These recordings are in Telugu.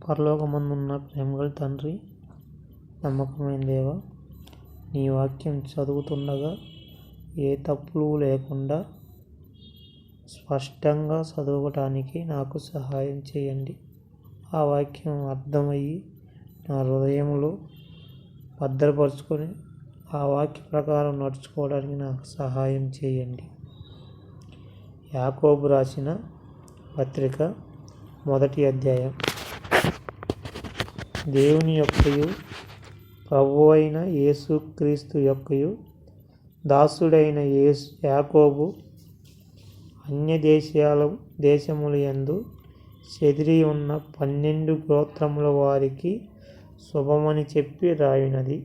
పరలోకమందున్న ప్రేమగల తండ్రి, నమ్మకమైన దేవ, నీ వాక్యం చదువుతుండగా ఏ తప్పులు లేకుండా స్పష్టంగా చదవటానికి నాకు సహాయం చేయండి. ఆ వాక్యం అర్థమయ్యి నా హృదయంలో భద్రపరుచుకొని ఆ వాక్య ప్రకారం నడుచుకోవడానికి నాకు సహాయం చేయండి. యాకోబు రాసిన పత్రిక 1వ అధ్యాయం. దేవుని యొక్కయు ప్రభువు అయిన యేసుక్రీస్తు యొక్కయు దాసుడైన యాకోబు అన్య దేశముల యందు చెదిరి ఉన్న 12 గోత్రముల వారికి శుభమని చెప్పి రాయునది.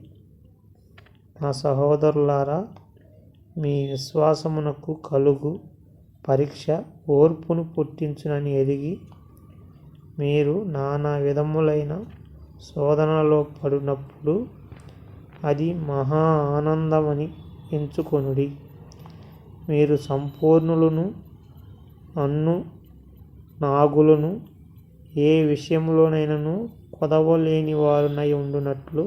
నా సహోదరులారా, మీ విశ్వాసమునకు కలుగు పరీక్ష ఓర్పును పుట్టించునని ఎరిగి మీరు నానా విధములైన శోధనలో పడినప్పుడు అది మహా ఆనందమని ఎంచుకొనుడి. మీరు సంపూర్ణులను అన్ను నాగులను ఏ విషయంలోనైనను కొదవలేని వారునై ఉండునట్లు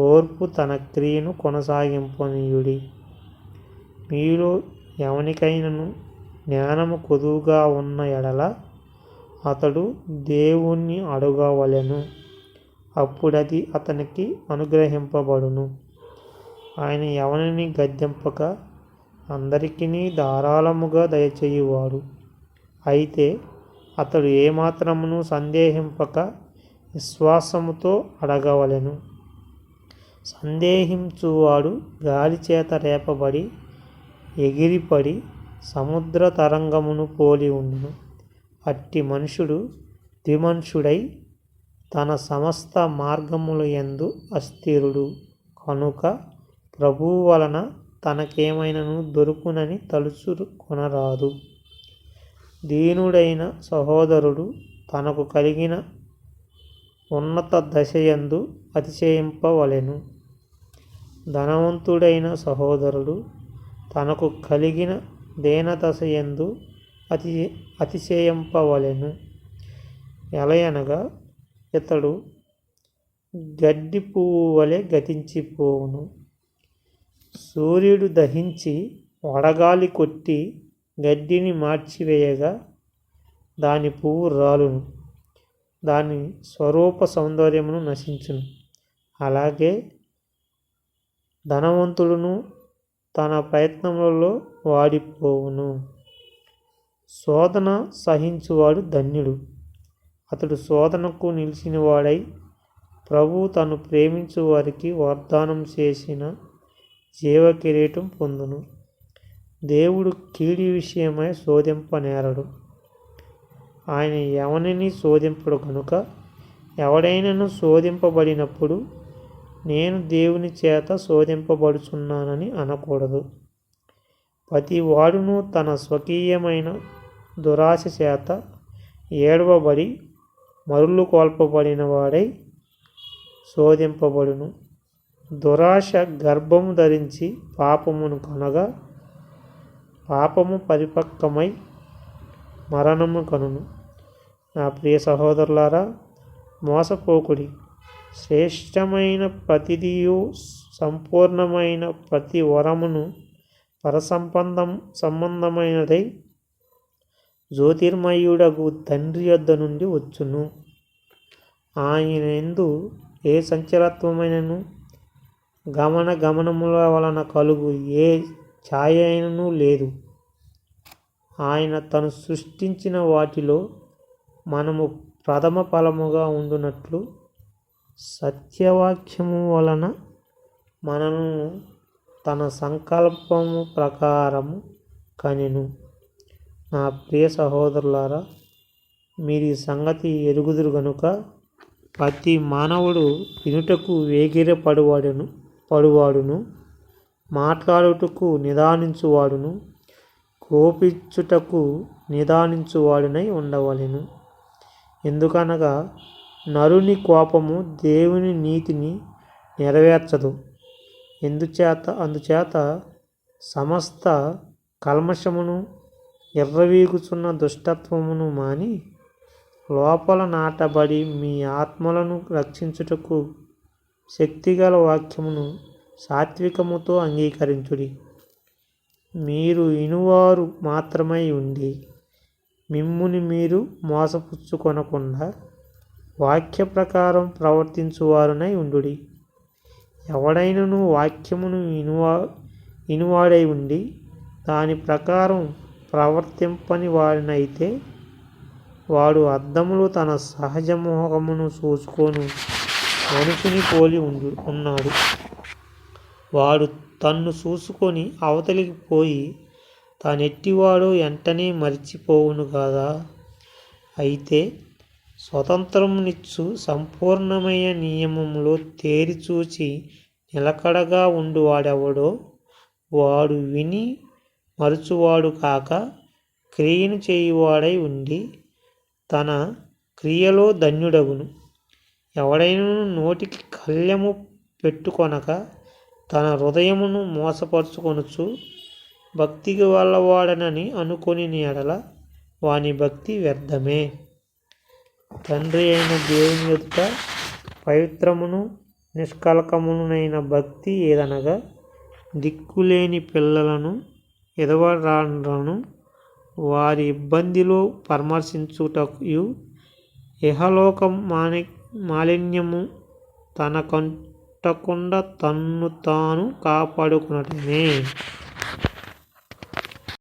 ఓర్పు తన క్రియను కొనసాగింపనీయుడి. మీలో ఎవనికైనను జ్ఞానము కొదువుగా ఉన్న ఎడల అతడు దేవుణ్ణి అడగవలెను, అప్పుడది అతనికి అనుగ్రహింపబడును. ఆయన ఎవరిని గద్దింపక అందరికీ ధారాళముగా దయచేయువాడు. అయితే అతడు ఏమాత్రమును సందేహింపక విశ్వాసముతో అడగవలెను. సందేహించువాడు గాలి చేత రేపబడి ఎగిరిపడి సముద్ర తరంగమును పోలి ఉండును. అట్టి మనుషుడు ద్విమనస్కుడై తన సమస్త మార్గముల యందు అస్థిరుడు. కనుక ప్రభువు వలన తనకేమైనను దొరుకునని తలుచుకొనరాదు. దీనుడైన సహోదరుడు తనకు కలిగిన ఉన్నత దశయందు అతిశయింపవలెను. ధనవంతుడైన సహోదరుడు తనకు కలిగిన దీనదశయందు అతిశయింపవలెను. ఎలయనగా ఇతడు గడ్డి పువ్వు వలె గతించిపోవును. సూర్యుడు దహించి వడగాలి కొట్టి గడ్డిని మార్చివేయగా దాని పువ్వు రాలును, దాని స్వరూప సౌందర్యమును నశించును. అలాగే ధనవంతుడును తన ప్రయత్నములలో వాడిపోవును. శోధన సహించువాడు ధన్యుడు. అతడు శోధనకు నిలిచినవాడై ప్రభువు తను ప్రేమించు వారికి వాగ్దానం చేసిన జీవ కిరీటం పొందును. దేవుడు కీడి విషయమై శోధింపనేరడు. ఆయన ఎవనిని శోధింపడు కనుక ఎవడైనను శోధింపబడినప్పుడు నేను దేవుని చేత శోధింపబడుచున్నానని అనకూడదు. ప్రతి వాడును తన స్వకీయమైన దురాశ చేత ఏడవబడి మరులు కొల్పబడిన వాడై శోధింపబడును. దురాశ గర్భము ధరించి పాపమును కనగా పాపము పరిపక్వమై మరణము కనును. నా ప్రియ సహోదరులారా, మోసపోకుడి. శ్రేష్టమైన ప్రతిదియు సంపూర్ణమైన ప్రతి వరమును సంబంధమైనదై జ్యోతిర్మయుడగు తండ్రి యొద్ద నుండి వచ్చును. ఆయన యందు ఏ సంచలత్వమైనను గమనముల వలన కలుగు ఏ ఛాయ అయినను లేదు. ఆయన తను సృష్టించిన వాటిలో మనము ప్రథమ ఫలముగా ఉండునట్లు సత్యవాక్యము వలన మనను తన సంకల్పము ప్రకారము కనెను. నా ప్రియ సహోదరులారా, మీరు ఈ సంగతి ఎరుగుదురు గనుక ప్రతి మానవుడు వినుటకు పడువాడును, మాట్లాడుటకు నిదానించువాడును, కోపించుటకు నిదానించువాడునై ఉండవలెను. ఎందుకనగా నరుని కోపము దేవుని నీతిని నెరవేర్చదు. అందుచేత సమస్త కల్మషమును ఎర్రవీగుచున్న దుష్టత్వమును మాని లోపల నాటబడి మీ ఆత్మలను రక్షించుటకు శక్తిగల వాక్యమును సాత్వికముతో అంగీకరించుడి. మీరు ఇనువారు మాత్రమై ఉండి మిమ్ముని మీరు మోసపుచ్చుకొనకుండా వాక్య ప్రకారం ప్రవర్తించువారునై ఉండుడి. ఎవడైనను వాక్యమును ఇనువాడై ఉండి దాని ప్రకారం ప్రవర్తింపని వాడినైతే వాడు అద్దములో తన సహజ మోహమును చూసుకొను మనుషుని పోలి ఉన్నాడు. వాడు తన్ను చూసుకొని అవతలికి పోయి తానెట్టివాడో వెంటనే మరిచిపోవును కదా. అయితే స్వతంత్రమునిచ్చు సంపూర్ణమైన నియమంలో తేరిచూచి నిలకడగా ఉండువాడెవడో వాడు విని మరచువాడు కాక క్రియను చేయువాడై ఉండి తన క్రియలో ధన్యుడగును. ఎవడైనను నోటికి కళ్యము పెట్టుకొనక తన హృదయమును మోసపరుచుకొనుచు భక్తి గలవాడనని అనుకొని ఎడల వాని భక్తి వ్యర్థమే. తండ్రి అయిన దేవుని ఎదుట పవిత్రమును నిష్కళంకమునైన భక్తి ఏదనగా దిక్కులేని పిల్లలను ఎదవరాలను వారి ఇబ్బందిలో పరామర్శించుటయు ఇహలోక మాలిన్యము తనకంటకుండా తన్ను తాను కాపాడుకొనుటమే.